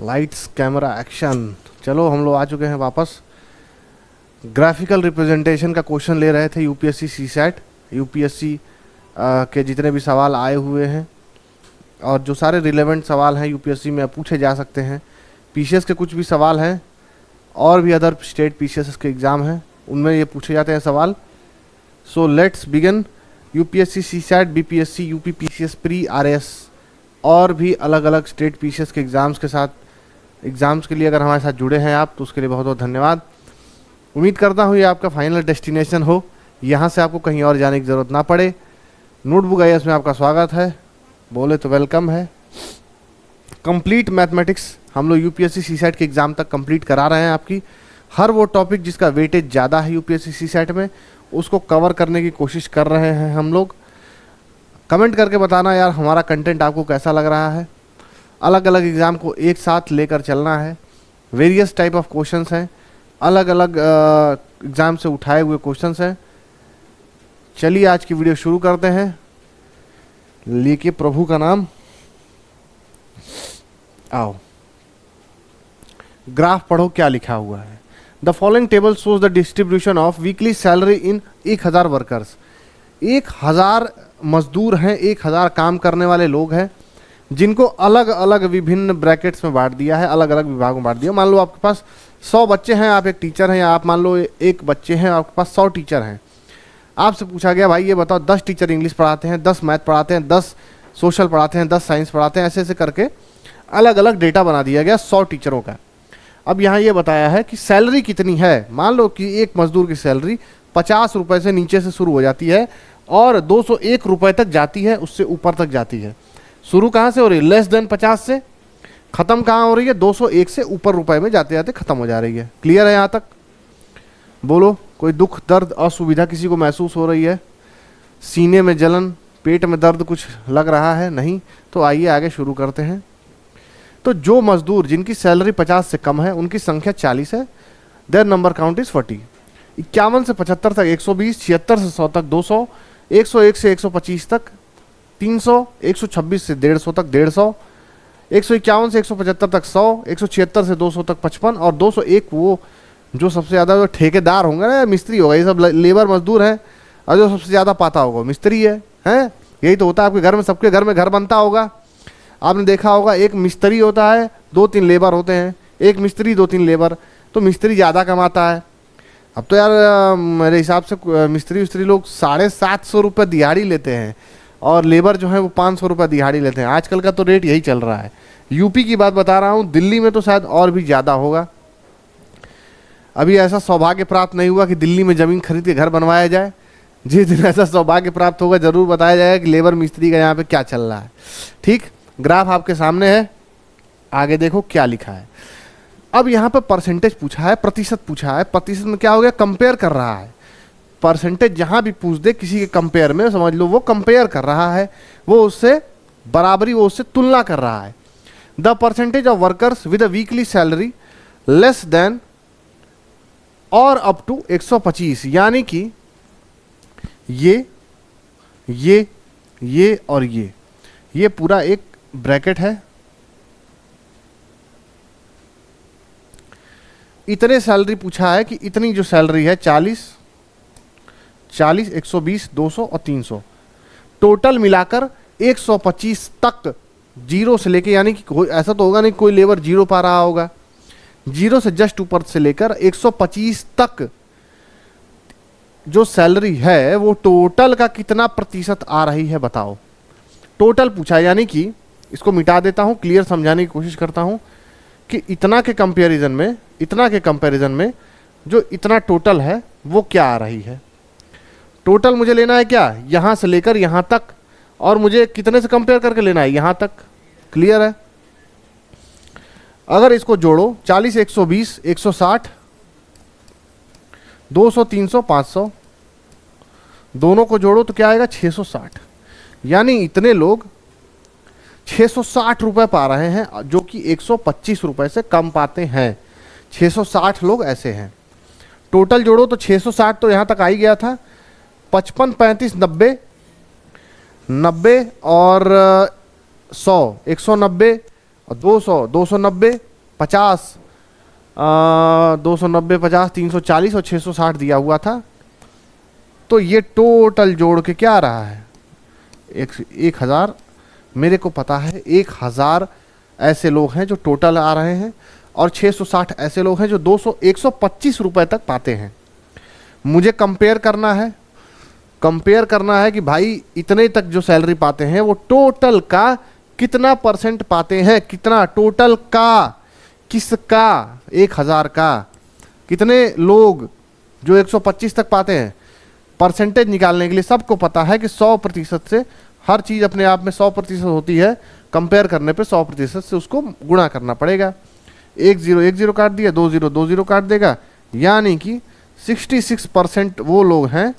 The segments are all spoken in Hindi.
Lights camera action. चलो हम लोग आ चुके हैं वापस। ग्राफिकल रिप्रेजेंटेशन का क्वेश्चन ले रहे थे यूपीएससी सीसैट। यूपीएससी के जितने भी सवाल आए हुए हैं और जो सारे रिलेवेंट सवाल हैं यूपीएससी में पूछे जा सकते हैं। पीसीएस के कुछ भी सवाल हैं और भी अदर स्टेट पीसीएस के एग्ज़ाम हैं, उनमें ये पूछे जाते हैं सवाल। So let's begin. UPSC CSAT, BPSC, UP PCS pre, RS और भी अलग अलग स्टेट पीसीएस के एग्ज़ाम्स के लिए अगर हमारे साथ जुड़े हैं आप तो उसके लिए बहुत बहुत धन्यवाद। उम्मीद करता हूँ ये आपका फाइनल डेस्टिनेशन हो, यहाँ से आपको कहीं और जाने की ज़रूरत ना पड़े। नोटबुक आईएएस में आपका स्वागत है, बोले तो वेलकम है। कंप्लीट मैथमेटिक्स हम लोग यूपीएससी सीसैट के एग्ज़ाम तक कंप्लीट करा रहे हैं। आपकी हर वो टॉपिक जिसका वेटेज ज़्यादा है यूपीएससी सीसैट में उसको कवर करने की कोशिश कर रहे हैं हम लोग। कमेंट करके बताना यार हमारा कंटेंट आपको कैसा लग रहा है। अलग अलग एग्ज़ाम को एक साथ लेकर चलना है। वेरियस टाइप ऑफ क्वेश्चंस हैं, अलग अलग एग्ज़ाम से उठाए हुए क्वेश्चंस हैं। चलिए आज की वीडियो शुरू करते हैं। लेके प्रभु का नाम, आओ ग्राफ पढ़ो क्या लिखा हुआ है। The following table shows the distribution of weekly salary in 1000 workers. 1000 मजदूर हैं, 1000 काम करने वाले लोग हैं जिनको अलग अलग विभिन्न ब्रैकेट्स में बांट दिया है, अलग अलग विभागों में बांट दिया। मान लो आपके पास 100 बच्चे हैं, आप एक टीचर हैं, या आप मान लो एक बच्चे हैं, आपके पास 100 टीचर हैं। आपसे पूछा गया भाई ये बताओ 10 टीचर इंग्लिश पढ़ाते हैं, 10 मैथ पढ़ाते हैं, 10 सोशल पढ़ाते हैं, 10 साइंस पढ़ाते हैं, ऐसे ऐसे करके अलग अलग डेटा बना दिया गया 100 टीचरों का। अब यहाँ ये बताया है कि सैलरी कितनी है। मान लो कि एक मजदूर की सैलरी 50 रुपये से नीचे से शुरू हो जाती है और 201 रुपये तक जाती है, उससे ऊपर तक जाती है। शुरू कहाँ से हो रही है? लेस देन 50 से। ख़त्म कहाँ हो रही है? 201 से ऊपर रुपए में जाते जाते ख़त्म हो जा रही है। क्लियर है यहाँ तक? बोलो कोई दुख दर्द असुविधा किसी को महसूस हो रही है? सीने में जलन, पेट में दर्द कुछ लग रहा है? नहीं तो आइए आगे शुरू करते हैं। तो जो मजदूर जिनकी सैलरी 50 से कम है उनकी संख्या 40 है। Their number count is 40। 51 से 75 तक 120, 76 से 100 तक 200, 101 से 125 तक 300, 126 से 150 तक 150, 151 से 175 तक 100, 176 से 200 तक 55 और 201 वो जो सबसे ज़्यादा जो ठेकेदार होंगे ना, मिस्त्री होगा, ये सब लेबर मजदूर हैं, और जो सबसे ज़्यादा पाता होगा मिस्त्री है। हैं यही तो होता है आपके घर में, सबके घर में घर बनता होगा, आपने देखा होगा। एक मिस्त्री होता है, 2-3 लेबर होते हैं, एक मिस्त्री 2-3 लेबर, तो मिस्त्री ज़्यादा कमाता है। अब तो यार मेरे हिसाब से मिस्त्री लोग 750 रुपये दिहाड़ी लेते हैं और लेबर जो है वो 500 रुपये दिहाड़ी लेते हैं। आजकल का तो रेट यही चल रहा है। यूपी की बात बता रहा हूँ, दिल्ली में तो शायद और भी ज़्यादा होगा। अभी ऐसा सौभाग्य प्राप्त नहीं हुआ कि दिल्ली में ज़मीन खरीद के घर बनवाया जाए। जिस दिन ऐसा सौभाग्य प्राप्त होगा ज़रूर बताया जाएगा कि लेबर मिस्त्री का यहाँ पे क्या चल रहा है। ठीक, ग्राफ आपके सामने है, आगे देखो क्या लिखा है। अब यहाँ पे परसेंटेज पूछा है, प्रतिशत पूछा है। प्रतिशत में क्या हो गया? कंपेयर कर रहा है। परसेंटेज जहाँ भी पूछ दे किसी के कंपेयर में, समझ लो वो कंपेयर कर रहा है, वो उससे बराबरी, वो उससे तुलना कर रहा है। The percentage of workers with a weekly salary less than और अप टू 125, यानी कि ये और ये पूरा एक ब्रैकेट है। इतने सैलरी पूछा है कि इतनी जो सैलरी है 40, 120, 200 और 300, टोटल मिलाकर 125 तक, जीरो से लेके, यानी कि ऐसा तो होगा नहीं कोई लेबर जीरो पा रहा होगा, जीरो से जस्ट ऊपर से लेकर 125 तक जो सैलरी है वो टोटल का कितना प्रतिशत आ रही है बताओ। टोटल पूछा है, यानी कि इसको मिटा देता हूं, क्लियर समझाने की कोशिश करता हूं कि इतना के कंपैरिजन में जो इतना टोटल है वो क्या आ रही है। टोटल मुझे लेना है क्या? यहां से लेकर यहां तक, और मुझे कितने से कंपेयर करके लेना है? यहां तक। क्लियर है? अगर इसको जोड़ो 40, 120, 160, 200, 300, 500, दोनों को जोड़ो तो क्या आएगा? 660। यानी इतने लोग 660 रुपए पा रहे हैं, जो कि 125 रुपए से कम पाते हैं। 660 लोग ऐसे हैं। टोटल जोड़ो तो 660 तो यहाँ तक आ ही गया था। 55, 35, 90, 90 और 100, 190 और 200, 290 50, 290, 50, 340 और 660 दिया हुआ था। तो ये टोटल जोड़ के क्या आ रहा है? 1000। मेरे को पता है 1000 ऐसे लोग हैं जो टोटल आ रहे हैं और 660 ऐसे लोग हैं जो 125 रुपए तक पाते हैं। मुझे कंपेयर करना है कि भाई इतने तक जो सैलरी पाते हैं वो टोटल का कितना परसेंट पाते हैं, कितना टोटल का, किसका, 1000 का, कितने लोग जो 125 तक पाते हैं। परसेंटेज निकालने के लिए सबको पता है कि 100% से हर चीज़ अपने आप में 100% होती है, कंपेयर करने पे 100% से उसको गुणा करना पड़ेगा। 1 0 1 0 काट दिया, 2 0 2 0 काट देगा, यानी कि 66% वो लोग हैं,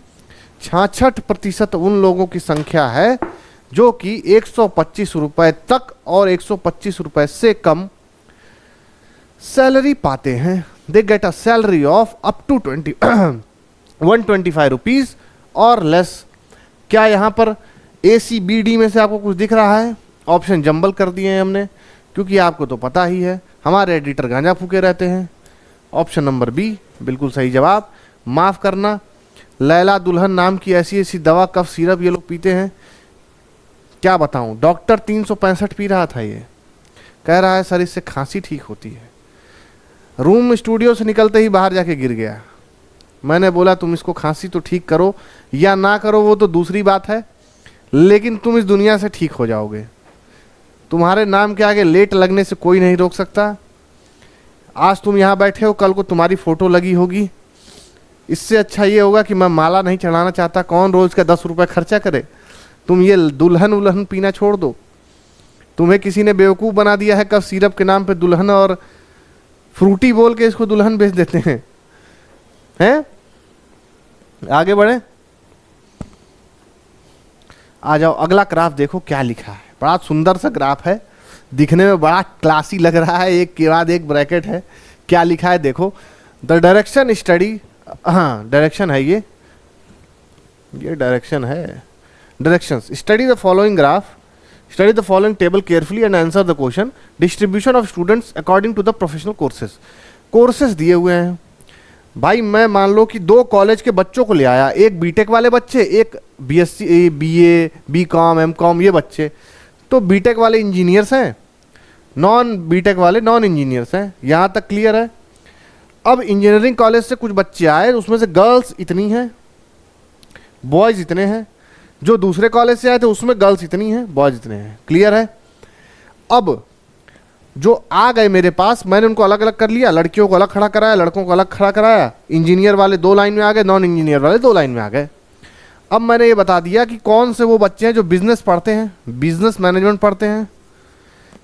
66% उन लोगों की संख्या है जो कि 125 रुपए तक और 125 रुपए से कम सैलरी पाते हैं। They get a salary of up to 125 rupees और लेस। क्या यहाँ पर ACBD में से आपको कुछ दिख रहा है? ऑप्शन जंबल कर दिए हैं हमने, क्योंकि आपको तो पता ही है हमारे एडिटर गांजा फूके रहते हैं। ऑप्शन नंबर बी बिल्कुल सही जवाब। माफ़ करना, लैला दुल्हन नाम की ऐसी ऐसी दवा, कफ सिरप ये लोग पीते हैं, क्या बताऊं। डॉक्टर 365 पी रहा था, ये कह रहा है सर इससे खांसी ठीक होती है। रूम स्टूडियो से निकलते ही बाहर जाके गिर गया। मैंने बोला तुम इसको खांसी तो ठीक करो या ना करो वो तो दूसरी बात है, लेकिन तुम इस दुनिया से ठीक हो जाओगे। तुम्हारे नाम के आगे लेट लगने से कोई नहीं रोक सकता। आज तुम यहाँ बैठे हो, कल को तुम्हारी फोटो लगी होगी। इससे अच्छा ये होगा कि मैं माला नहीं चढ़ाना चाहता, कौन रोज का 10 रुपये खर्चा करे। तुम ये दुल्हन उल्हन पीना छोड़ दो। तुम्हें किसी ने बेवकूफ़ बना दिया है, कफ सिरप के नाम पे दुल्हन और फ्रूटी बोल के इसको दुल्हन बेच देते हैं। आगे बढ़े, आ जाओ। अगला ग्राफ देखो क्या लिखा है, बड़ा सुंदर सा ग्राफ है, दिखने में बड़ा क्लासी लग रहा है। एक के बाद एक ब्रैकेट है, क्या लिखा है देखो। द डायरेक्शन स्टडी, हाँ डायरेक्शन है ये डायरेक्शन है। Directions, study the following graph, study the following table carefully and answer the question. Distribution of students according to the professional courses दिए हुए हैं। भाई मैं मान लो कि 2 कॉलेज के बच्चों को ले आया, एक बीटेक वाले बच्चे, एक BSc BA BCom MCom ये बच्चे। तो बीटेक वाले इंजीनियर्स हैं, नॉन बीटेक वाले नॉन इंजीनियर्स हैं, यहाँ तक क्लियर है। अब इंजीनियरिंग कॉलेज से कुछ बच्चे आए, उसमें से गर्ल्स इतनी हैं, बॉयज़ इतने हैं। जो दूसरे कॉलेज से आए थे उसमें गर्ल्स इतनी हैं, बॉयज़ इतने हैं, क्लियर है। अब जो आ गए मेरे पास, मैंने उनको अलग अलग कर लिया, लड़कियों को अलग खड़ा कराया, लड़कों को अलग खड़ा कराया। इंजीनियर वाले 2 लाइन में आ गए, नॉन इंजीनियर वाले 2 लाइन में आ गए। अब मैंने ये बता दिया कि कौन से वो बच्चे हैं जो बिजनेस पढ़ते हैं, बिजनेस मैनेजमेंट पढ़ते हैं।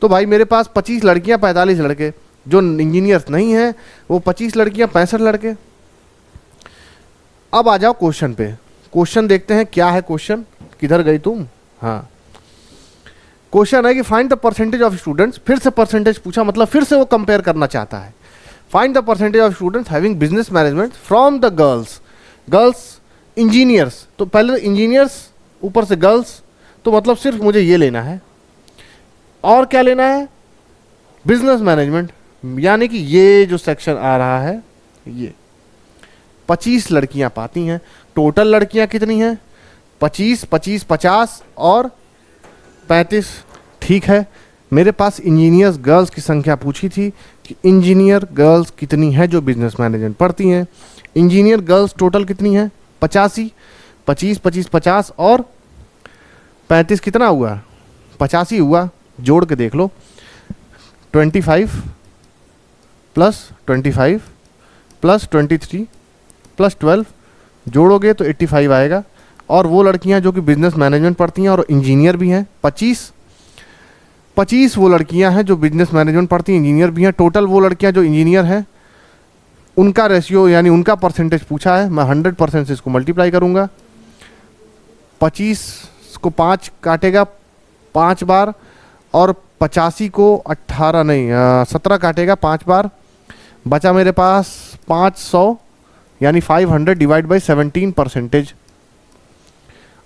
तो भाई मेरे पास 25 लड़कियां 45 लड़के, जो इंजीनियर्स नहीं हैं वो 25 लड़कियां 65 लड़के। अब आ जाओ क्वेश्चन पे, क्वेश्चन देखते हैं क्या है क्वेश्चन। किधर गई तुम? हाँ, क्वेश्चन है कि find the percentage of students. फिर से परसेंटेज पूछा, मतलब फिर से वो कंपेयर करना चाहता है। Find the percentage of students having business management from the girls engineers. तो पहले इंजीनियर्स, ऊपर से गर्ल्स, तो मतलब सिर्फ मुझे ये लेना है। और क्या लेना है? बिजनेस मैनेजमेंट, यानी कि ये जो सेक्शन आ रहा है ये 25 लड़कियां पाती हैं। टोटल लड़कियां कितनी हैं? 25 25 50 और 35। ठीक है, मेरे पास इंजीनियर्स गर्ल्स की संख्या पूछी थी कि इंजीनियर गर्ल्स कितनी है जो बिजनेस मैनेजमेंट पढ़ती हैं। इंजीनियर गर्ल्स टोटल कितनी है? 85। 25 25 50 और 35 कितना हुआ? 85 हुआ। जोड़ के देख लो, 25 प्लस 25 प्लस 23 प्लस 12 जोड़ोगे तो 85 आएगा। और वो लड़कियां जो कि बिजनेस मैनेजमेंट पढ़ती हैं और इंजीनियर भी हैं 25 वो लड़कियां हैं जो बिजनेस मैनेजमेंट पढ़ती हैं, इंजीनियर भी हैं। टोटल वो लड़कियां जो इंजीनियर हैं उनका रेशियो यानी उनका परसेंटेज पूछा है। मैं 100% से इसको मल्टीप्लाई करूंगा। 25 को 5 काटेगा 5 बार और 85 को 17 काटेगा 5 बार। बचा मेरे पास 500 यानी 500 डिवाइड बाई 17%।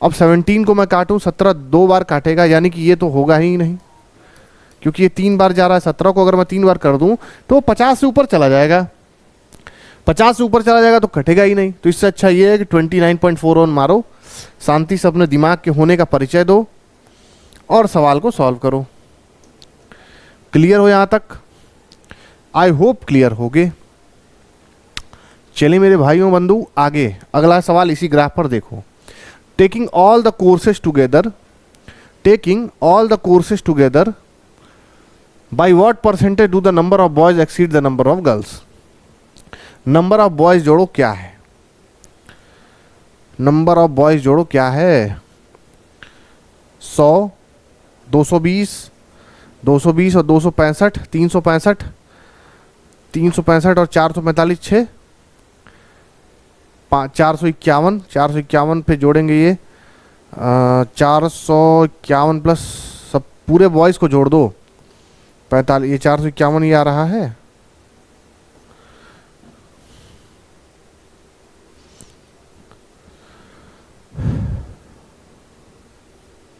अब 17 को मैं काटूं, 17 2 बार काटेगा, यानी कि ये तो होगा ही नहीं। क्योंकि ये 3 बार जा रहा है 17 को, अगर मैं 3 बार कर दूं तो 50 से ऊपर चला जाएगा। 50 से ऊपर चला जाएगा तो कटेगा ही नहीं। तो इससे अच्छा ये है कि 29.41 मारो, शांति से अपने दिमाग के होने का परिचय दो और सवाल को सॉल्व करो। क्लियर हो यहां तक? आई होप क्लियर हो गए। चलिए मेरे भाइयों बंधु, आगे अगला सवाल इसी ग्राफ पर देखो। Taking all the courses together by what percentage do the number of boys exceed the number of girls. Number of boys जोड़ो क्या है? नंबर ऑफ बॉयज जोड़ो क्या है? 100, 220 और 265, 365, 365 और 445, 6, 451 पे जोड़ेंगे ये 451 प्लस सब पूरे बॉयज को जोड़ दो 45, ये 451 ही आ रहा है।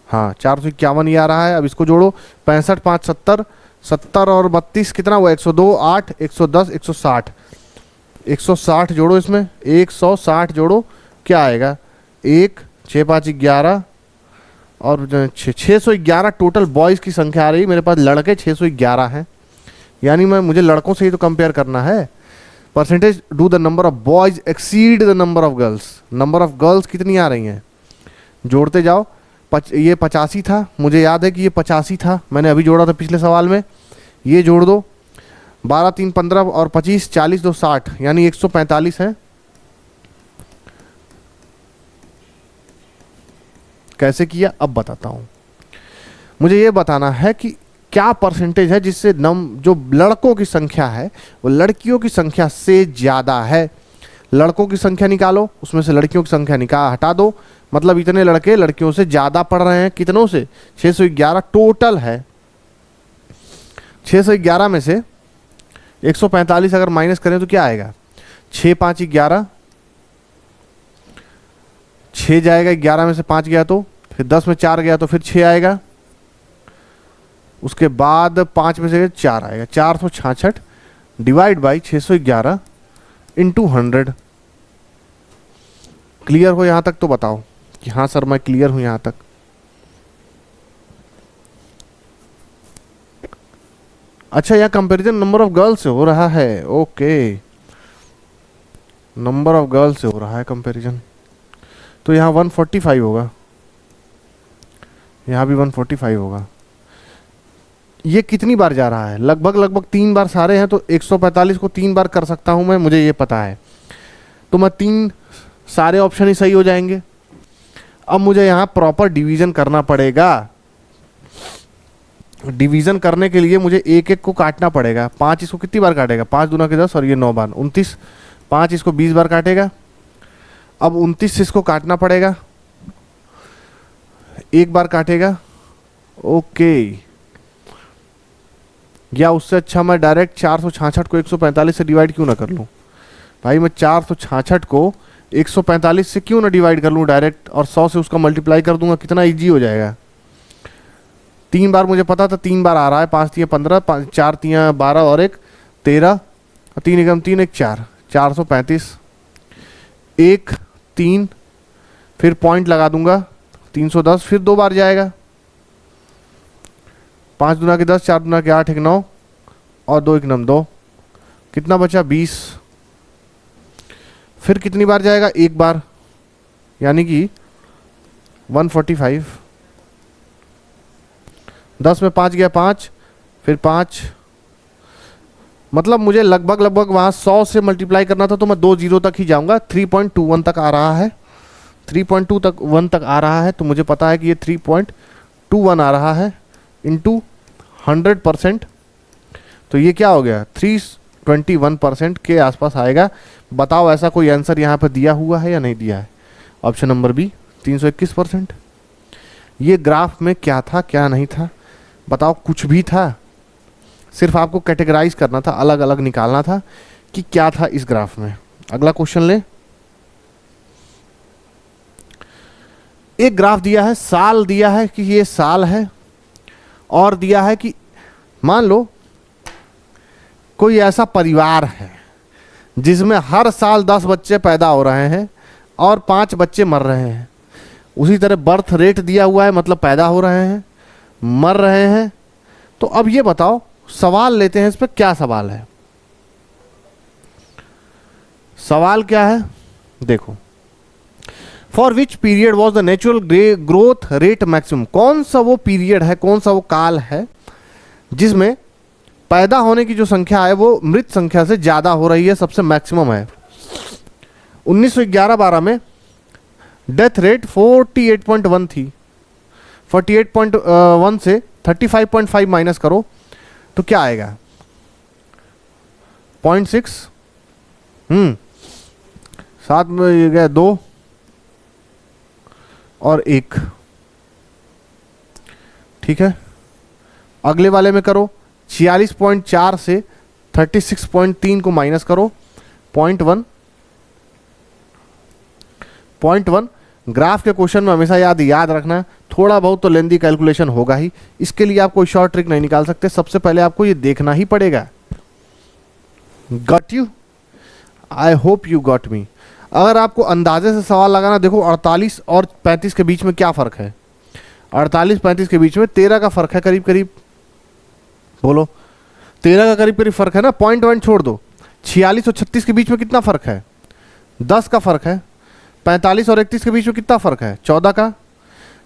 हाँ 451 ही आ रहा है। अब इसको जोड़ो 65, 5, 70, 70 और 32 कितना हुआ? 102, 8, 110, 160, 160 जोड़ो इसमें, 160 जोड़ो क्या आएगा? 1, 6, 5, 11 और 611 टोटल बॉयज़ की संख्या आ रही है मेरे पास। लड़के 611 हैं, यानी मुझे लड़कों से ही तो कंपेयर करना है। Percentage do the number of boys exceed the number of girls. Number of girls कितनी आ रही हैं? जोड़ते जाओ। ये 85 था, मुझे याद है कि ये 85 था, मैंने अभी जोड़ा था पिछले सवाल में। ये जोड़ दो, 12, 3, 15 और 25, 40, 2, 60 यानी 145 है। कैसे किया अब बताता हूं। मुझे ये बताना है कि क्या परसेंटेज है जिससे जो लड़कों की संख्या है वो लड़कियों की संख्या से ज़्यादा है। लड़कों की संख्या निकालो, उसमें से लड़कियों की संख्या हटा दो, मतलब इतने लड़के लड़कियों से ज़्यादा पढ़ रहे हैं। कितनों से? 611 टोटल है। 611 में से 145 अगर माइनस करें तो क्या आएगा? 6, 5, 11, 6 जाएगा, 11 में से 5 गया तो, फिर 10 में 4 गया तो फिर 6 आएगा, उसके बाद 5 में से 4 आएगा, 466 डिवाइड बाई 611 इंटू 100। क्लियर हो यहां तक तो बताओ कि हाँ सर मैं क्लियर हूं यहां तक। अच्छा, यह कंपैरिजन नंबर ऑफ गर्ल्स से हो रहा है। ओके, नंबर ऑफ गर्ल्स से हो रहा है कंपैरिजन, तो यहाँ 145 होगा, यहाँ भी 145 होगा। ये कितनी बार जा रहा है? लगभग 3 बार सारे हैं, तो 145 को 3 बार कर सकता हूं मैं, मुझे ये पता है। तो मैं 3 सारे ऑप्शन ही सही हो जाएंगे। अब मुझे यहाँ प्रॉपर डिवीजन करना पड़ेगा। डिवीजन करने के लिए मुझे एक एक को काटना पड़ेगा। 5 इसको कितनी बार काटेगा? 5 दूना के 10 और ये 9 बार 29। 5 इसको 20 बार काटेगा। अब 29 से इसको काटना पड़ेगा, एक बार काटेगा। ओके, या उससे अच्छा मैं डायरेक्ट 466 को 145 से डिवाइड क्यों ना कर लूँ? भाई मैं 466 को 145 से क्यों ना डिवाइड कर लूँ डायरेक्ट, और 100 से उसका मल्टीप्लाई कर दूंगा, कितना इजी हो जाएगा। 3 बार मुझे पता था, 3 बार आ रहा है। 5 3 15, 4 3 12 और 1 13, 3 एकम 3 1 4, 435, 1 3, फिर पॉइंट लगा दूंगा 310, फिर 2 बार जाएगा। 5 दूना के 10, 4 दूना के 8, 1 9 और 2 1 9 2, कितना बचा? 20। फिर कितनी बार जाएगा? एक बार, यानी कि 145। 10 में 5 गया 5, फिर 5, मतलब मुझे लगभग वहाँ 100 से मल्टीप्लाई करना था, तो मैं 2 जीरो तक ही जाऊँगा। 3.21 तक आ रहा है, 3.21 तक आ रहा है, तो मुझे पता है कि ये 3.21 आ रहा है इंटू 100%, तो ये क्या हो गया? 321% के आसपास आएगा। बताओ ऐसा कोई आंसर यहाँ पर दिया हुआ है या नहीं दिया है? Option number B 321%। ये ग्राफ में क्या था क्या नहीं था बताओ? कुछ भी था, सिर्फ आपको कैटेगराइज करना था, अलग अलग निकालना था कि क्या था इस ग्राफ में। अगला क्वेश्चन ले। एक ग्राफ दिया है, साल दिया है कि ये साल है, और दिया है कि मान लो कोई ऐसा परिवार है जिसमें हर साल 10 बच्चे पैदा हो रहे हैं और 5 बच्चे मर रहे हैं। उसी तरह बर्थ रेट दिया हुआ है, मतलब पैदा हो रहे हैं, मर रहे हैं। तो अब ये बताओ, सवाल लेते हैं इस पर, क्या सवाल है? सवाल क्या है? देखो, for which period was the natural growth rate maximum. कौन सा वो पीरियड है, कौन सा वो काल है जिसमें पैदा होने की जो संख्या है वो मृत संख्या से ज्यादा हो रही है, सबसे मैक्सिमम है? 1911-12 में डेथ रेट 48.1 थी। 48.1 से 35.5 माइनस करो तो क्या आएगा? 0.6। साथ में ये गया 2 और 1। ठीक है, अगले वाले में करो 46.4 से 36.3 को माइनस करो 0.1। ग्राफ के क्वेश्चन में हमेशा याद रखना, थोड़ा बहुत तो लेंदी कैलकुलेशन होगा ही। इसके लिए आप कोई शॉर्ट ट्रिक नहीं निकाल सकते, सबसे पहले आपको ये देखना ही पड़ेगा। Got you? I hope you got me. अगर आपको अंदाजे से सवाल लगाना, देखो 48 और 35 के बीच में क्या फ़र्क है? 48-35 के बीच में 13 का फ़र्क है करीब करीब। बोलो, 13 का करीब करीब फ़र्क है ना। पॉइंट छोड़ दो। 46 और 36 के बीच में कितना फ़र्क है? 10 का फ़र्क है। 45 और 31 के बीच में कितना फ़र्क है? 14 का।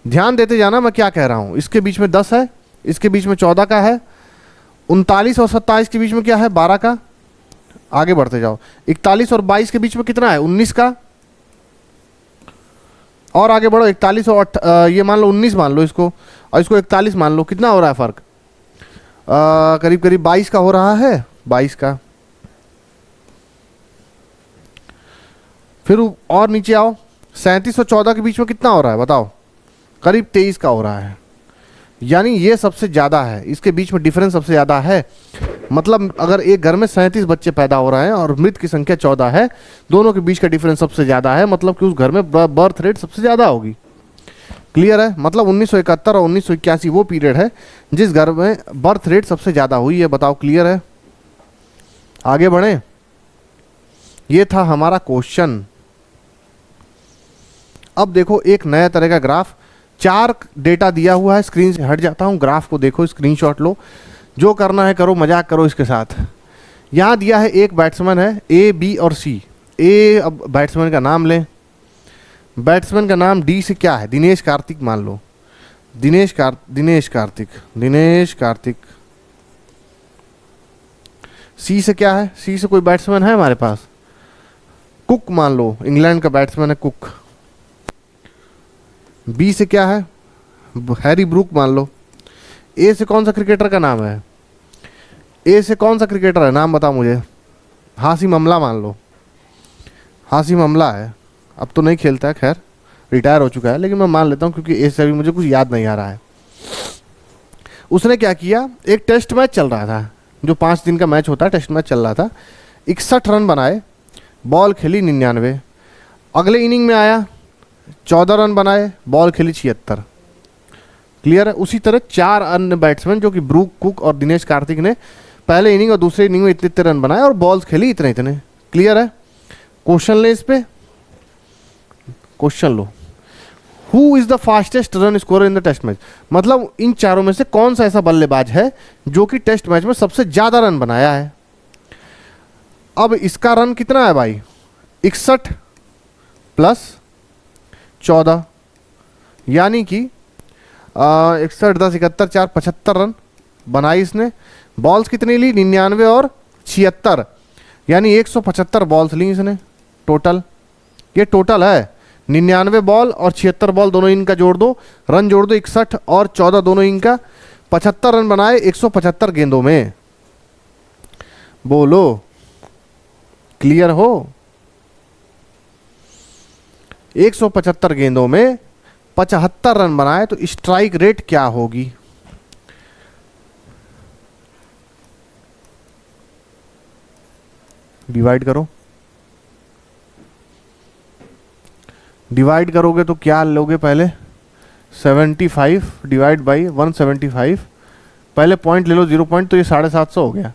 ध्यान देते जाना मैं क्या कह रहा हूँ। इसके बीच में 10 है, इसके बीच में 14 का है। 39 और 27 के बीच में क्या है? 12 का। आगे बढ़ते जाओ। 41 और 22 के बीच में कितना है? 19 का। और आगे बढ़ो, 41 और ये मान लो 19 मान लो इसको, और इसको 41 मान लो। कितना हो रहा है फ़र्क? करीब करीब 22 का हो रहा है। 22 का। फिर और नीचे आओ, 37 और 14 के बीच में कितना हो रहा है बताओ? करीब 23 का हो रहा है। यानी ये सबसे ज़्यादा है, इसके बीच में डिफरेंस सबसे ज़्यादा है। मतलब अगर एक घर में 37 बच्चे पैदा हो रहे हैं और मृत की संख्या 14 है, दोनों के बीच का डिफरेंस सबसे ज़्यादा है, मतलब कि उस घर में बर्थ रेट सबसे ज़्यादा होगी। क्लियर है? मतलब 1971 और 1981 वो पीरियड है जिस घर में बर्थ रेट सबसे ज़्यादा हुई है। बताओ, क्लियर है? आगे बढ़ें। ये था हमारा क्वेश्चन। अब देखो एक नया तरह का ग्राफ, 4 डेटा दिया हुआ है। स्क्रीन से हट जाता हूँ, ग्राफ को देखो, स्क्रीनशॉट लो, जो करना है करो, मजाक करो इसके साथ। यहाँ दिया है एक बैट्समैन है, ए, बी और सी। ए, अब बैट्समैन का नाम लें। बैट्समैन का नाम डी से क्या है? दिनेश कार्तिक मान लो। दिनेश कार्तिक। सी से क्या है? सी से कोई बैट्समैन है हमारे पास? कुक मान लो, इंग्लैंड का बैट्समैन है कुक। बी से क्या है? हैरी ब्रूक मान लो। ए से कौन सा क्रिकेटर का नाम है? ए से कौन सा क्रिकेटर है, नाम बताओ मुझे। हाशिम अमला मान लो। हाशिम अमला है, अब तो नहीं खेलता है, खैर रिटायर हो चुका है, लेकिन मैं मान लेता हूँ क्योंकि ए से अभी मुझे कुछ याद नहीं आ रहा है। उसने क्या किया, एक टेस्ट मैच चल रहा था, जो 5 दिन का मैच होता है, टेस्ट मैच चल रहा था। 61 रन बनाए, बॉल खेली 99। अगले इनिंग में आया, 14 रन बनाए, बॉल खेली 76। क्लियर है? उसी तरह 4 अन्य बैट्समैन जो कि ब्रूक, कुक और दिनेश कार्तिक ने पहले इनिंग और दूसरे इनिंग में इतने इतने रन बनाए और बॉल्स खेली इतने इतने। क्लियर है? क्वेश्चन ले इस पे, क्वेश्चन लो। Who is the fastest run scorer in the test match? मतलब इन चारों में से कौन सा ऐसा बल्लेबाज है जो कि टेस्ट मैच में सबसे ज्यादा रन बनाया है? अब इसका रन कितना है भाई? 61 प्लस 14, यानी कि 61, 10, 71, 4, 75 रन बनाई इसने। बॉल्स कितनी ली? 99 और 76, यानी 175 बॉल्स ली इसने टोटल। ये टोटल है। 99 बॉल और 76 बॉल दोनों इनका जोड़ दो, रन जोड़ दो 61 और 14 दोनों इनका, 75 रन बनाए 175 गेंदों में। बोलो, क्लियर हो? 175 गेंदों में 75 रन बनाए तो स्ट्राइक रेट क्या होगी? डिवाइड करो। डिवाइड करोगे तो क्या लोगे? पहले 75 डिवाइड बाई 175 पहले पॉइंट ले लो 0 पॉइंट, तो ये 750 हो गया।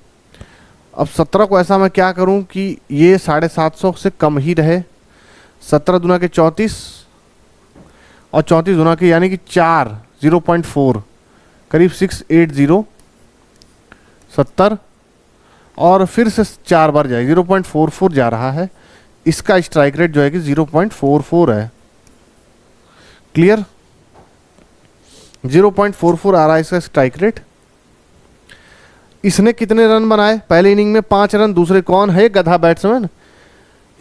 अब 17 को ऐसा मैं क्या करूं कि ये 750 से कम ही रहे। 17 दूना के 34 और 34 दूना के यानी कि 4, 0.4 करीब 680 70 और फिर से 4 बार जाए 0.44 जा रहा है। इसका स्ट्राइक रेट जो है कि 0.44 है। क्लियर? 0.44 आ रहा है इसका स्ट्राइक रेट। इसने कितने रन बनाए पहले इनिंग में? 5 रन। दूसरे कौन है? गधा बैट्समैन।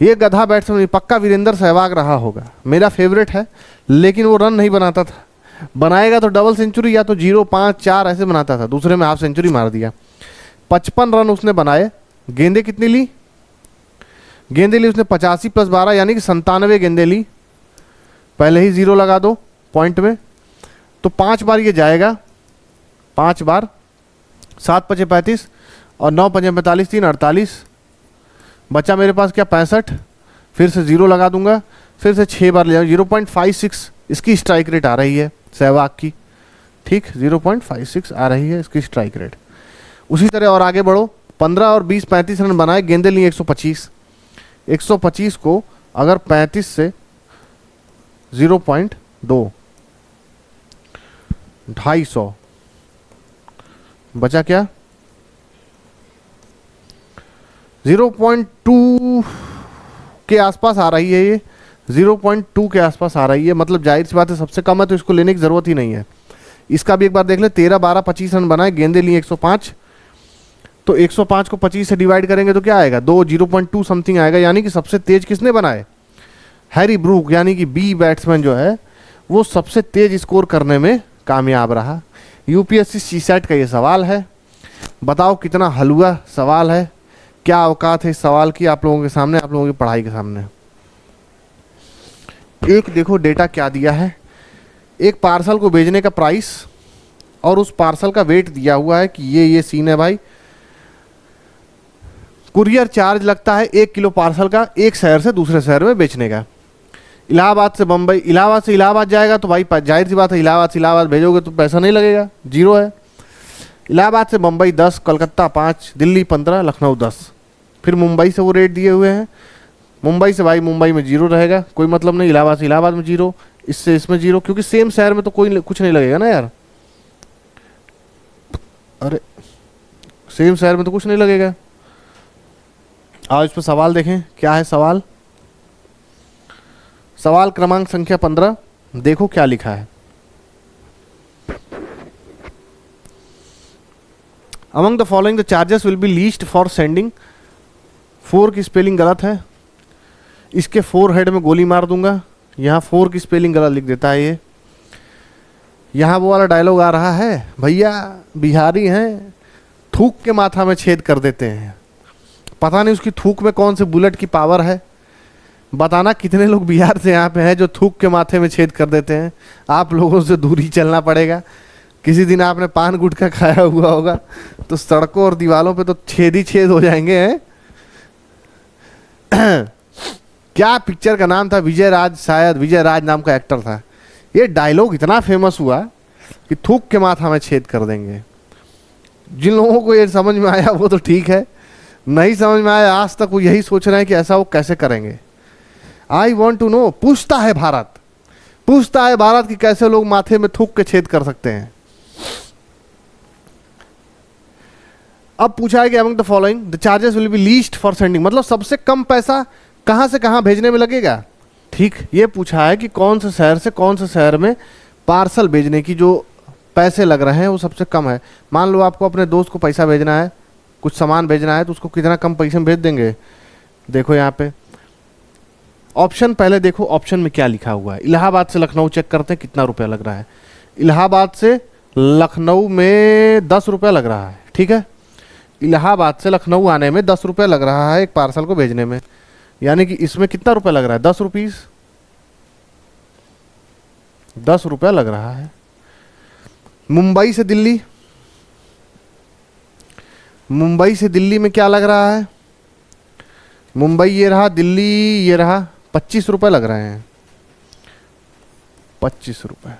ये गधा बैट्समैन पक्का वीरेंद्र सहवाग रहा होगा, मेरा फेवरेट है, लेकिन वो रन नहीं बनाता था। बनाएगा तो डबल सेंचुरी या तो 0, 5, 4 ऐसे बनाता था, दूसरे में हाफ सेंचुरी मार दिया। 55 रन उसने बनाए। गेंदे कितनी ली? गेंदे ली उसने 85 + 12 यानी कि 97 गेंदे ली। पहले ही 0 लगा दो पॉइंट में, तो 5 बार ये जाएगा। 5 बार 7 × 5 = 35 और 9 × 5 = 45, 3 48। बचा मेरे पास क्या? 65। फिर से 0 लगा दूंगा, फिर से 6 बार ले जाऊँ। 0.56 इसकी स्ट्राइक रेट आ रही है सहवाग की। ठीक, 0.56 आ रही है इसकी स्ट्राइक रेट। उसी तरह और आगे बढ़ो। 15 और 20 35 रन बनाए। गेंदे लिए 125। 125 को अगर 35 से 0.2 250 बचा क्या? 0.2 के आसपास आ रही है ये। 0.2 के आसपास आ रही है, मतलब जाहिर सी बात है सबसे कम है तो इसको लेने की जरूरत ही नहीं है। इसका भी एक बार देख ले। 13 12 25 रन बनाए। गेंदे लिए 105। तो 105 को 25 से डिवाइड करेंगे तो क्या आएगा? 2 0.2 समथिंग आएगा। यानी कि सबसे तेज किसने बनाए? हैरी ब्रूक, यानी कि बी बैट्समैन जो है वो सबसे तेज स्कोर करने में कामयाब रहा। यूपीएससी सीसैट का ये सवाल है। बताओ कितना हलवा सवाल है, क्या औकात है इस सवाल की आप लोगों के सामने, आप लोगों की पढ़ाई के सामने। एक देखो डेटा क्या दिया है। एक पार्सल को भेजने का प्राइस और उस पार्सल का वेट दिया हुआ है कि ये सीन है भाई। कुरियर चार्ज लगता है 1 किलो पार्सल का एक शहर से दूसरे शहर में बेचने का। इलाहाबाद से बम्बई, इलाहाबाद से इलाहाबाद जाएगा तो भाई जाहिर सी बात है इलाहाबाद से इलाहाबाद भेजोगे तो पैसा नहीं लगेगा, 0 है। इलाहाबाद से बम्बई 10, कलकत्ता 5, दिल्ली 15, लखनऊ 10। फिर मुंबई से वो रेट दिए हुए हैं। मुंबई से भाई मुंबई में 0 रहेगा, कोई मतलब नहीं। इलाहाबाद से इलाहाबाद में 0, इससे इसमें 0, क्योंकि सेम शहर में तो कोई कुछ नहीं लगेगा ना यार। अरे सेम शहर में तो कुछ नहीं लगेगा। आओ इस पर सवाल देखें, क्या है सवाल। सवाल क्रमांक संख्या 15, देखो क्या लिखा है। Among the following the charges will be least for sending. 4 की स्पेलिंग गलत है, इसके 4 हेड में गोली मार दूंगा। यहाँ 4 की स्पेलिंग गलत लिख देता है ये। यहाँ वो वाला डायलॉग आ रहा है, भैया बिहारी हैं, थूक के माथा में छेद कर देते हैं। पता नहीं उसकी थूक में कौन से बुलेट की पावर है। बताना कितने लोग बिहार से यहाँ पे हैं जो थूक के माथे में छेद कर देते हैं। आप लोगों से दूरी चलना पड़ेगा। किसी दिन आपने पान गुटखा खाया हुआ होगा तो सड़कों और दीवारों पे तो छेद ही छेद हो जाएंगे हैं। क्या पिक्चर का नाम था? विजय राज, शायद विजय राज नाम का एक्टर था। ये डायलॉग इतना फेमस हुआ कि थूक के माथा में छेद कर देंगे। जिन लोगों को ये समझ में आया वो तो ठीक है, नहीं समझ में आया आज तक वो यही सोच रहे हैं कि ऐसा वो कैसे करेंगे। I want to know. पूछता है भारत, पूछता है भारत कि कैसे लोग माथे में थूक के छेद कर सकते हैं। अब पूछा है कि among the following the charges will be least for sending, मतलब सबसे कम पैसा कहां से कहां भेजने में लगेगा। ठीक, ये पूछा है कि कौन से शहर से कौन से शहर में पार्सल भेजने की जो पैसे लग रहे हैं वो सबसे कम है। मान लो आपको अपने दोस्त को पैसा भेजना है, कुछ सामान भेजना है, तो उसको कितना कम पैसे में भेज देंगे। देखो यहाँ पे ऑप्शन, पहले देखो ऑप्शन में क्या लिखा हुआ है। इलाहाबाद से लखनऊ चेक करते हैं कितना रुपया लग रहा है। इलाहाबाद से लखनऊ में 10 रुपया लग रहा है। ठीक है, इलाहाबाद से लखनऊ आने में 10 रुपया लग रहा है एक पार्सल को भेजने में। यानी कि इसमें कितना रुपया लग रहा है? 10 रुपीस, 10 रुपया लग रहा है। मुंबई से दिल्ली, मुंबई से दिल्ली में क्या लग रहा है? मुंबई ये रहा, दिल्ली ये रहा, 25 रुपये लग रहे हैं। 25 रुपये।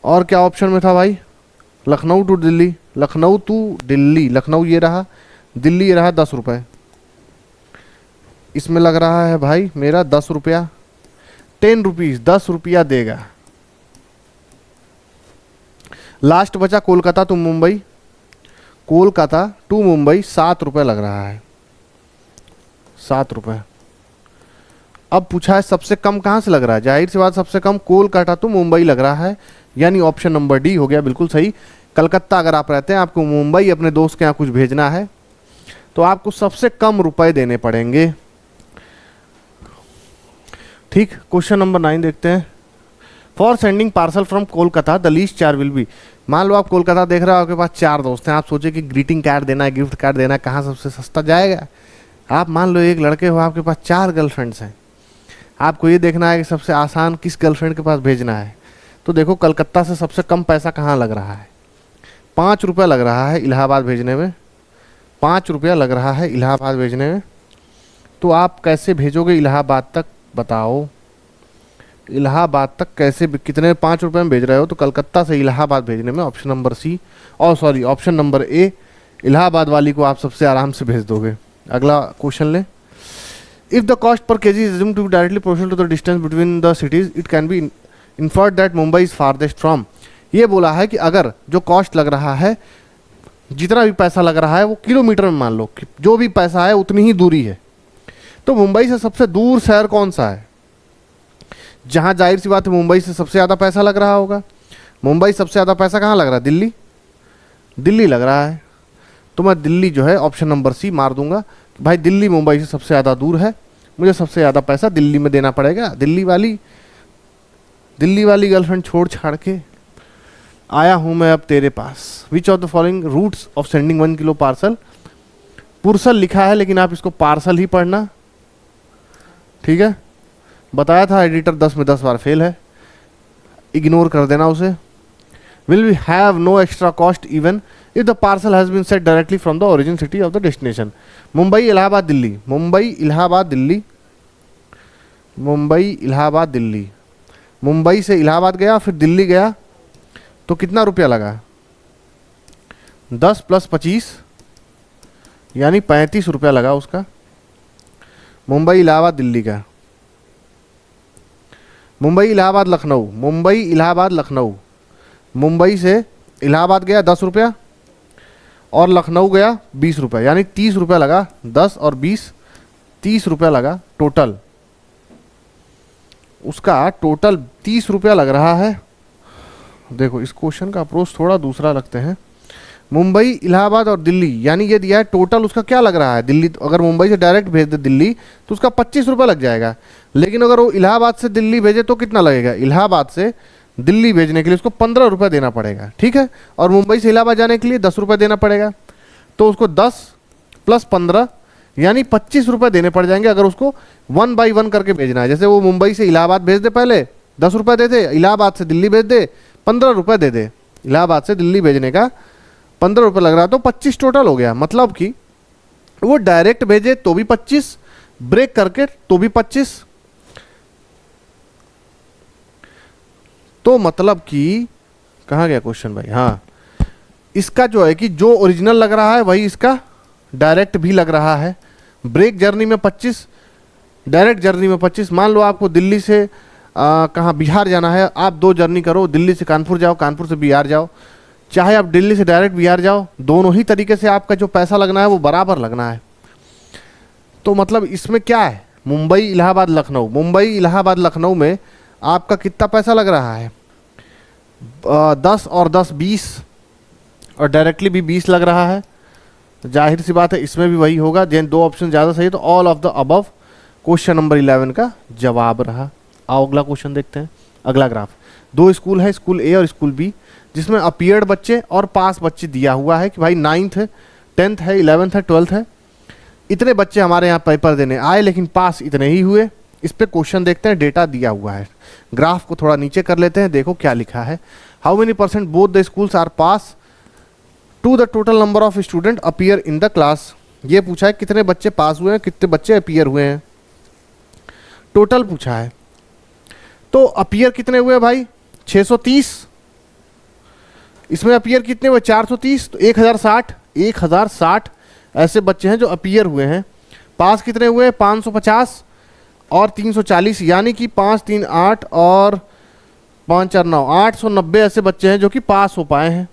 और क्या ऑप्शन में था भाई? लखनऊ टू दिल्ली, लखनऊ टू दिल्ली, लखनऊ ये रहा, दिल्ली ये रहा 10 रुपये। इसमें लग रहा है भाई मेरा 10 रुपया, 10 रुपीज़, 10 रुपया देगा। लास्ट बचा कोलकाता टू मुंबई, कोलकाता टू मुंबई 7 रुपये लग रहा है, 7 रुपये। अब पूछा है सबसे कम कहाँ से लग रहा है, जाहिर सी बात सबसे कम कोलकाता टू मुंबई लग रहा है, यानी ऑप्शन नंबर डी हो गया बिल्कुल सही। कलकत्ता अगर आप रहते हैं, आपको मुंबई अपने दोस्त के यहाँ कुछ भेजना है, तो आपको सबसे कम रुपए देने पड़ेंगे। ठीक, क्वेश्चन नंबर 9 देखते हैं। For sending parcel from Kolkata the least charge will be. मान लो आप कोलकाता देख रहे हो, आपके पास 4 दोस्त हैं, आप सोचे कि ग्रीटिंग कार्ड देना है, गिफ्ट कार्ड देना है, कहाँ सबसे सस्ता जाएगा। आप मान लो एक लड़के हो, आपके पास 4 गर्लफ्रेंड्स हैं, आपको ये देखना है कि सबसे आसान किस गर्लफ्रेंड के पास भेजना है। तो देखो कलकत्ता से सबसे कम पैसा कहाँ लग रहा है, 5 रुपया लग रहा है इलाहाबाद भेजने में, 5 रुपया लग रहा है इलाहाबाद भेजने में। तो आप कैसे भेजोगे इलाहाबाद तक, बताओ इलाहाबाद तक कैसे, कितने 5 रुपये में भेज रहे हो? तो कलकत्ता से इलाहाबाद भेजने में ऑप्शन नंबर सी, और sorry option number A, Allahabad वाली को आप सबसे आराम से भेज दोगे। अगला क्वेश्चन ले। If the cost per KG is assumed to be directly proportional to the distance between the cities, it can be inferred that Mumbai is farthest from। ये बोला है कि अगर जो कॉस्ट लग रहा है, जितना भी पैसा लग रहा है वो किलोमीटर में मान लो कि जो भी पैसा है उतनी ही दूरी है, तो मुंबई से सबसे दूर शहर कौन सा है? जहाँ जाहिर सी बात है मुंबई से सबसे ज़्यादा पैसा लग रहा होगा। मुंबई सबसे ज़्यादा पैसा कहाँ लग रहा है? दिल्ली, दिल्ली लग रहा है। तो मैं दिल्ली जो है ऑप्शन नंबर सी मार दूंगा कि भाई दिल्ली मुंबई से सबसे ज़्यादा दूर है, मुझे सबसे ज़्यादा पैसा दिल्ली में देना पड़ेगा। दिल्ली वाली गर्लफ्रेंड छोड़ छाड़ के आया हूँ मैं अब तेरे पास। Which of the following routes of sending 1 kilo parcel, पुर्सल लिखा है लेकिन आप इसको पार्सल ही पढ़ना, ठीक है। बताया था एडिटर 10 में 10 बार फेल है, इग्नोर कर देना उसे। Will we have no extra cost even if the parcel has been set directly from the origin city of the destination. Mumbai Allahabad Delhi, Mumbai Allahabad Delhi, Mumbai Allahabad Delhi, Mumbai से इलाहाबाद गया फिर दिल्ली गया, तो कितना रुपया लगा? 10 + 25 यानी 35 रुपया लगा उसका, मुंबई इलाहाबाद दिल्ली का। मुंबई इलाहाबाद लखनऊ, मुंबई इलाहाबाद लखनऊ, मुंबई से इलाहाबाद गया 10 रुपया और लखनऊ गया 20 रुपया, यानी 30 रुपया लगा। 10 और 20 30 रुपया लगा टोटल, उसका टोटल 30 रुपया लग रहा है। देखो इस क्वेश्चन का अप्रोच थोड़ा दूसरा लगते हैं। मुंबई इलाहाबाद और दिल्ली, यानी ये दिया है टोटल उसका क्या लग रहा है। दिल्ली अगर मुंबई से डायरेक्ट भेज दे दिल्ली तो उसका 25 रुपये लग जाएगा, लेकिन अगर वो इलाहाबाद से दिल्ली भेजे तो कितना लगेगा? इलाहाबाद से दिल्ली भेजने के लिए उसको 15 रुपये देना पड़ेगा, ठीक है। और मुंबई से इलाहाबाद जाने के लिए 10 रुपये देना पड़ेगा, तो उसको 10 + 15 यानी 25 रुपये देने पड़ जाएंगे अगर उसको 1 बाई 1 करके भेजना है। जैसे वो मुंबई से इलाहाबाद भेज दे, पहले 10 रुपये दे दे, इलाहाबाद से दिल्ली भेज दे 15 रुपये दे दे, इलाहाबाद से दिल्ली भेजने का 15 रुपये लग रहा है, तो 25 टोटल हो गया। मतलब कि वो डायरेक्ट भेजे तो भी 25, ब्रेक करके तो भी 25। तो मतलब कि कहाँ गया क्वेश्चन भाई? हाँ, इसका जो है कि जो ओरिजिनल लग रहा है वही इसका डायरेक्ट भी लग रहा है। ब्रेक जर्नी में 25, डायरेक्ट जर्नी में 25। मान लो आपको दिल्ली से कहाँ बिहार जाना है, आप 2 जर्नी करो, दिल्ली से कानपुर जाओ, कानपुर से बिहार जाओ, चाहे आप दिल्ली से डायरेक्ट बिहार जाओ, दोनों ही तरीके से आपका जो पैसा लगना है वो बराबर लगना है। तो मतलब इसमें क्या है, मुंबई इलाहाबाद लखनऊ, मुंबई इलाहाबाद लखनऊ में आपका कितना पैसा लग रहा है? 10 और 10 20, और डायरेक्टली भी 20 लग रहा है। जाहिर सी बात है इसमें भी वही होगा। जिन 2 ऑप्शन ज़्यादा सही, तो all of the above question number 11 का जवाब रहा। आओ अगला क्वेश्चन देखते हैं। अगला ग्राफ, 2 स्कूल है, स्कूल ए और स्कूल बी, जिसमें अपीयर्ड बच्चे और पास बच्चे दिया हुआ है कि भाई 9th है, 10th है, 11th है, 12th है। इतने बच्चे हमारे यहाँ पेपर देने आए लेकिन पास इतने ही हुए। इस पे क्वेश्चन देखते हैं, डेटा दिया हुआ है। ग्राफ को थोड़ा नीचे कर लेते हैं, देखो क्या लिखा है। How many % both the schools are pass to the total number of student appear in the class. ये पूछा है कितने बच्चे पास हुए हैं, कितने बच्चे अपीयर हुए हैं, टोटल पूछा है। तो अपीयर कितने हुए भाई? 630, इसमें अपीयर कितने हुए 430, तो 1060, 1060 ऐसे बच्चे हैं जो अपीयर हुए हैं। पास कितने हुए 550 और 340, यानी कि 5 3 8 और 5 4 9, 890 ऐसे बच्चे हैं जो कि पास हो पाए हैं।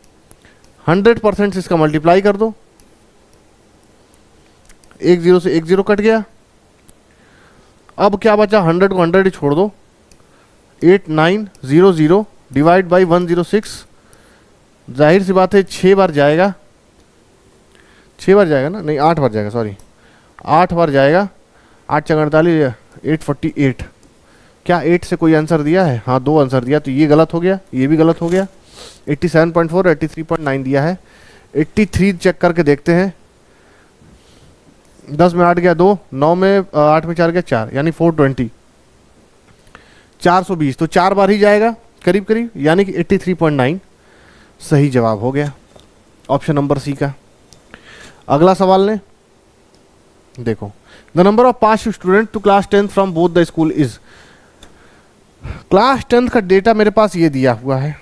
100% से इसका मल्टीप्लाई कर दो, एक जीरो से एक जीरो कट गया। अब क्या बचा, 100 को 100 ही छोड़ दो, 8900 डिवाइड बाई 106। जाहिर सी बात है 6 बार जाएगा, 6 बार जाएगा ना, नहीं 8 बार जाएगा, सॉरी 8 बार जाएगा। 8 चौक 48, 848। क्या 8 से कोई आंसर दिया है? हाँ 2 आंसर दिया, तो ये गलत हो गया, ये भी गलत हो गया। 87.4, 83.9 दिया है। 83 चेक करके देखते हैं। 10 में 8 गया 2, 9 में 8 में 4 गया 4, यानी 420, 420, तो 4 बार ही जाएगा करीब करीब, यानी कि 83.9 सही जवाब हो गया ऑप्शन नंबर सी का। अगला सवाल ने देखो, the number of pass student to class 10 from both the school is. Class 10 का डेटा मेरे पास ये दिया हुआ है,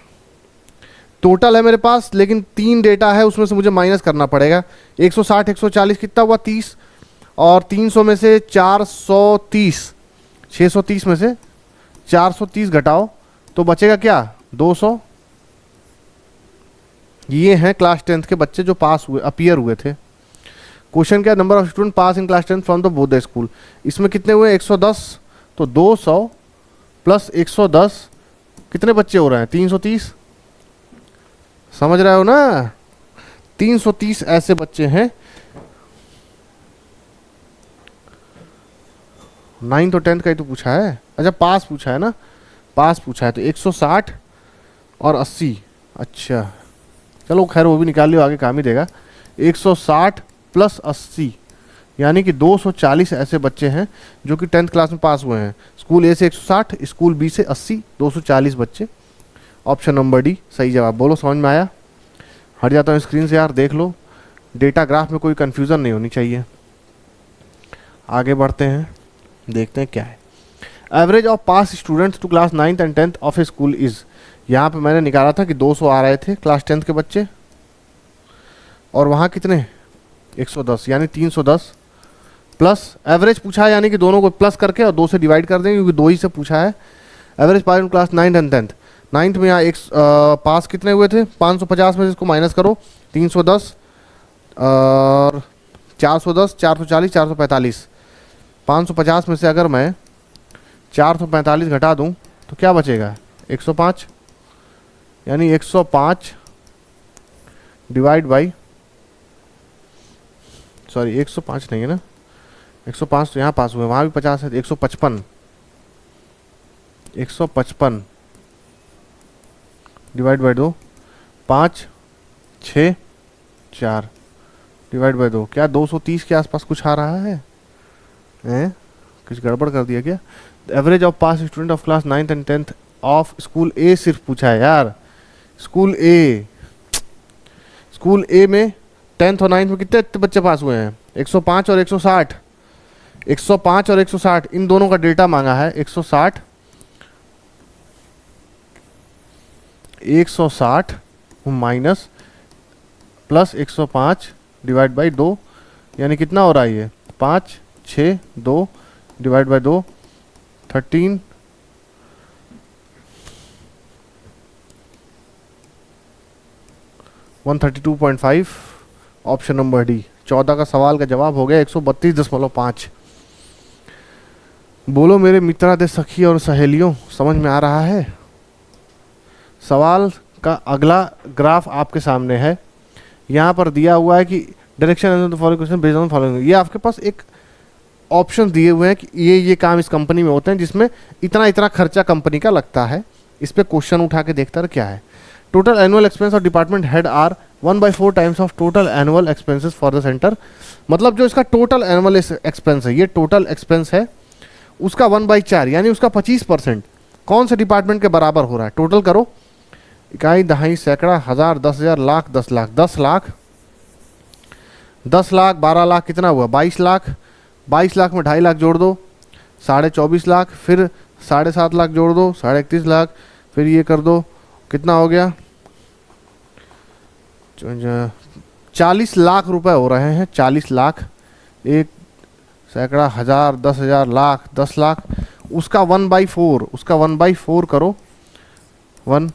टोटल है मेरे पास, लेकिन 3 डेटा है, उसमें से मुझे माइनस करना पड़ेगा। 160 140 कितना हुआ 30, और 300 में से 430, 630 में से 430 घटाओ तो बचेगा क्या 200। ये हैं क्लास 10 के बच्चे जो पास हुए, अपीयर हुए थे। क्वेश्चन क्या, number of student pass in class 10 from the both the school. इसमें कितने हुए 110, तो 200 प्लस 110 कितने बच्चे हो रहे हैं 330, समझ रहे हो ना। 330 ऐसे बच्चे हैं। 9th और 10th का ही तो पूछा है, अच्छा पास पूछा है ना, पास पूछा है, तो 160 और 80, अच्छा चलो खैर वो भी निकाल लियो, आगे काम ही देगा। 160 प्लस 80 यानी कि 240 ऐसे बच्चे हैं जो कि 10th क्लास में पास हुए हैं। स्कूल ए से 160, स्कूल बी से 80, 240 बच्चे। ऑप्शन नंबर डी सही जवाब। बोलो समझ में आया? हट जाता हूँ स्क्रीन से यार, देख लो, डेटा ग्राफ में कोई कन्फ्यूज़न नहीं होनी चाहिए। आगे बढ़ते हैं, देखते हैं क्या है। Average of pass students to class 9th and 10th of a school is. यहाँ पे मैंने निकाला था कि 200 आ रहे थे क्लास 10th के बच्चे, और वहाँ कितने 110, यानी 310 प्लस एवरेज पूछा है, यानी कि दोनों को प्लस करके और 2 से डिवाइड कर देंगे, क्योंकि 2 ही से पूछा है। Average pass in class 9th and 10th। 9th में यहाँ पास कितने हुए थे 550 में से इसको माइनस करो, 310 और 410, 440, 445। 550 में से अगर मैं 445 घटा दूं तो क्या बचेगा 105, यानी 105 डिवाइड बाई, सॉरी 105 नहीं है ना, 105 तो यहाँ पास हुए, वहाँ भी 50 है, 155, 155 डिवाइड बाई 2, 5 6 4 डिवाइड बाई 2, क्या 230 के आसपास कुछ आ रहा है? कुछ गड़बड़ कर दिया क्या? Average of pass student of class 9th and 10th of school A सिर्फ पूछा है यार। स्कूल ए में 10th और 9th में कितने बच्चे पास हुए हैं 105 और 160, 105 और 160 इन दोनों का डेटा मांगा है। 160 माइनस प्लस 105 डिवाइड बाई 2, यानी कितना हो रहा है ये 5 6 2 divide by 2, 13 132.5। Option number D 14 का सवाल का जवाब हो गया 132.5। बोलो मेरे मित्रादे सखी और सहेलियों, समझ में आ रहा है? सवाल का अगला ग्राफ आपके सामने है। यहाँ पर दिया हुआ है कि direction following question based on following. ये आपके पास एक ऑप्शन दिए हुए हैं कि ये काम इस कंपनी में होते हैं जिसमें इतना इतना खर्चा कंपनी का लगता है। इस पर क्वेश्चन उठा के देखता है क्या है। Total annual expense of department head are 1/4 times of total annual expenses for the center. मतलब जो इसका टोटल एनुअल एक्सपेंस है, ये टोटल एक्सपेंस है, उसका 1/4 यानी उसका 25% कौन से डिपार्टमेंट के बराबर हो रहा है। टोटल करो, इकाई दहाई सैकड़ा हज़ार 10,000 लाख 10 लाख 10 लाख 10 लाख 12 लाख कितना हुआ 22 लाख। 22 लाख में 2.5 लाख जोड़ दो 24.5 लाख, फिर 7.5 लाख जोड़ दो 31.5 लाख, फिर ये कर दो कितना हो गया 40 लाख रुपए हो रहे हैं, 40 लाख, एक सैकड़ा, हजार, 10,000, लाख, 10 लाख, उसका 1/4, उसका 1/4 करो, 1,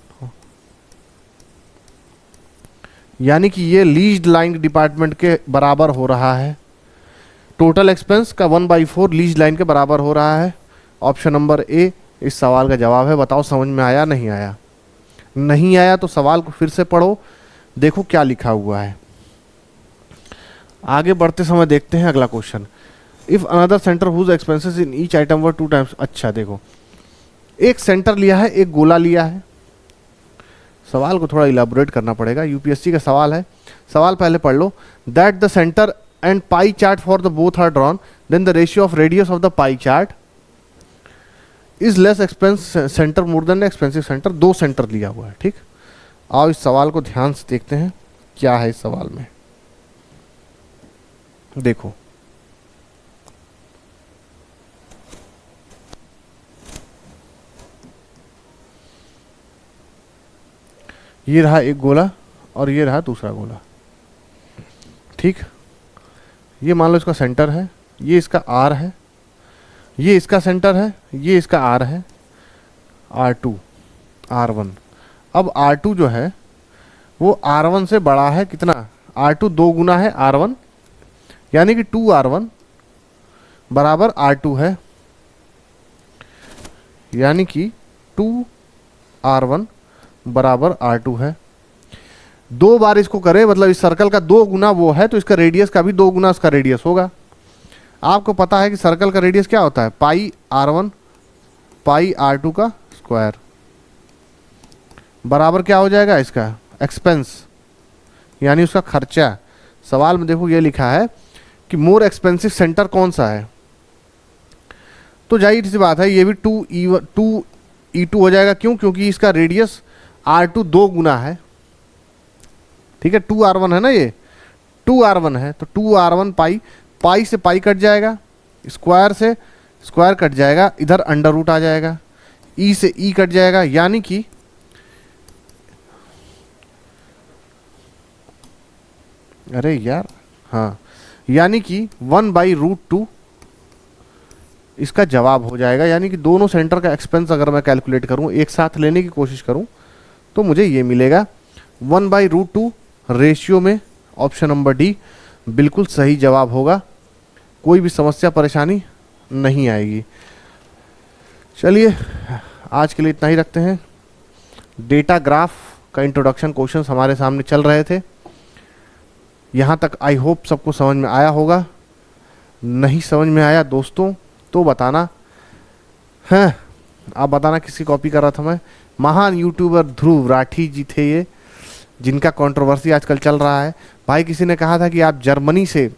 यानी कि ये लीज्ड लाइन डिपार्टमेंट के बराबर हो रहा है। टोटल एक्सपेंस का 1/4 लीज लाइन के बराबर हो रहा है। ऑप्शन नंबर ए इस सवाल का जवाब है। बताओ समझ में आया, नहीं आया? नहीं आया तो सवाल को फिर से पढ़ो, देखो क्या लिखा हुआ है। आगे बढ़ते समय देखते हैं अगला question. If another center whose expenses in each item were 2 times. अच्छा देखो, एक सेंटर लिया है, एक गोला लिया है। सवाल को थोड़ा इलाबोरेट करना पड़ेगा, यूपीएससी का सवाल है। सवाल पहले पढ़ लो। That the centre and pie chart for the both are drawn, then the ratio of radius of the pie chart is less expense center more than the expensive center। दो सेंटर लिया हुआ है, ठीक। आओ इस सवाल को ध्यान से देखते हैं क्या है इस सवाल में। देखो ये रहा एक गोला और ये रहा दूसरा गोला, ठीक। ये मान लो इसका सेंटर है, ये इसका आर है, ये इसका सेंटर है, ये इसका आर है, R2, R1। अब R2 जो है वो R1 से बड़ा है कितना? R2 2 गुना है R1, यानी कि 2R1 बराबर R2 है, यानी कि 2R1 बराबर R2 है। दो बार इसको करें मतलब इस सर्कल का 2 गुना वो है, तो इसका रेडियस का भी 2 गुना इसका रेडियस होगा। आपको पता है कि सर्कल का रेडियस क्या होता है? पाई R1 पाई R2 का स्क्वायर बराबर क्या हो जाएगा? इसका एक्सपेंस, यानी उसका खर्चा। सवाल में देखो ये लिखा है कि मोर एक्सपेंसिव सेंटर कौन सा है, तो जाहिर सी बात है ये भी 2E2 हो जाएगा। क्यों? क्योंकि इसका रेडियस R2 2 गुना है, ठीक है। 2R1 है ना, ये 2R1 है, तो 2R1 पाई, पाई से पाई कट जाएगा, स्क्वायर से स्क्वायर कट जाएगा, इधर अंडर रूट आ जाएगा, ई से ई कट जाएगा, यानी कि अरे यार हाँ, यानी कि 1/√2 इसका जवाब हो जाएगा। यानी कि दोनों सेंटर का एक्सपेंस अगर मैं कैलकुलेट करूं, एक साथ लेने की कोशिश करूं, तो मुझे ये मिलेगा 1/√2 रेशियो में। ऑप्शन नंबर डी बिल्कुल सही जवाब होगा, कोई भी समस्या परेशानी नहीं आएगी। चलिए आज के लिए इतना ही रखते हैं। डेटा ग्राफ का इंट्रोडक्शन क्वेश्चंस हमारे सामने चल रहे थे, यहाँ तक आई होप सबको समझ में आया होगा। नहीं समझ में आया दोस्तों तो बताना है, आप बताना किसकी कॉपी कर रहा था मैं। महान यूट्यूबर ध्रुव राठी जी थे ये, जिनका कंट्रोवर्सी आजकल चल रहा है। भाई किसी ने कहा था कि आप जर्मनी से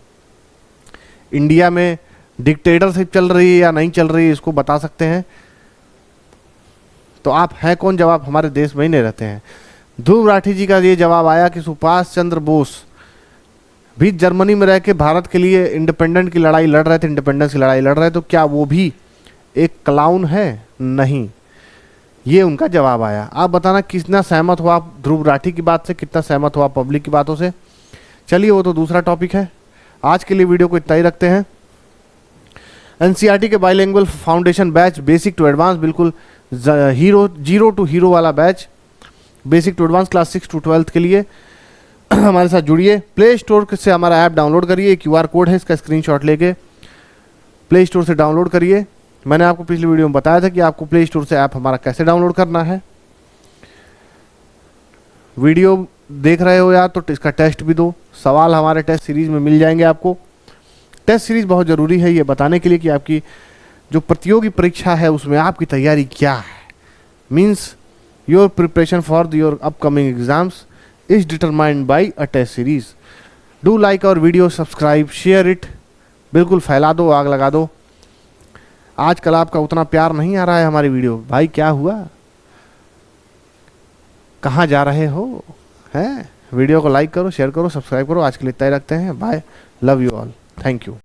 इंडिया में डिक्टेटरशिप चल रही है या नहीं चल रही है, इसको बता सकते हैं। तो आप हैं कौन? जवाब हमारे देश में ही नहीं रहते हैं। ध्रुव राठी जी का ये जवाब आया कि सुभाष चंद्र बोस भी जर्मनी में रह के भारत के लिए इंडिपेंडेंट की लड़ाई लड़ रहे थे, इंडिपेंडेंस की लड़ाई लड़ रहे थे, तो क्या वो भी एक क्लाउन है? नहीं, ये उनका जवाब आया। आप बताना कितना सहमत हो आप ध्रुव राठी की बात से, कितना सहमत हो आप पब्लिक की बातों से। चलिए वो तो दूसरा टॉपिक है। आज के लिए वीडियो को इतना ही रखते हैं। एनसीईआरटी के bilingual foundation batch basic to advance, बिल्कुल हीरो 0 to हीरो वाला batch, basic to advance class 6 to 12 के लिए हमारे साथ जुड़िए। प्ले स्टोर से हमारा ऐप डाउनलोड करिए, QR कोड है, इसका स्क्रीनशॉट लेके प्ले स्टोर से डाउनलोड करिए। मैंने आपको पिछली वीडियो में बताया था कि आपको प्ले स्टोर से ऐप हमारा कैसे डाउनलोड करना है। वीडियो देख रहे हो यार तो इसका टेस्ट भी दो, सवाल हमारे टेस्ट सीरीज में मिल जाएंगे आपको। टेस्ट सीरीज बहुत ज़रूरी है ये बताने के लिए कि आपकी जो प्रतियोगी परीक्षा है उसमें आपकी तैयारी क्या है। Means your preparation for your upcoming exams is determined by a test series. Do like our video, subscribe, share it, बिल्कुल फैला दो, आग लगा दो। आजकल आपका उतना प्यार नहीं आ रहा है हमारी वीडियो, भाई क्या हुआ, कहाँ जा रहे हो हैं? वीडियो को लाइक करो, शेयर करो, सब्सक्राइब करो। आज के लिए इतना ही रखते हैं। Bye, love you all, thank you.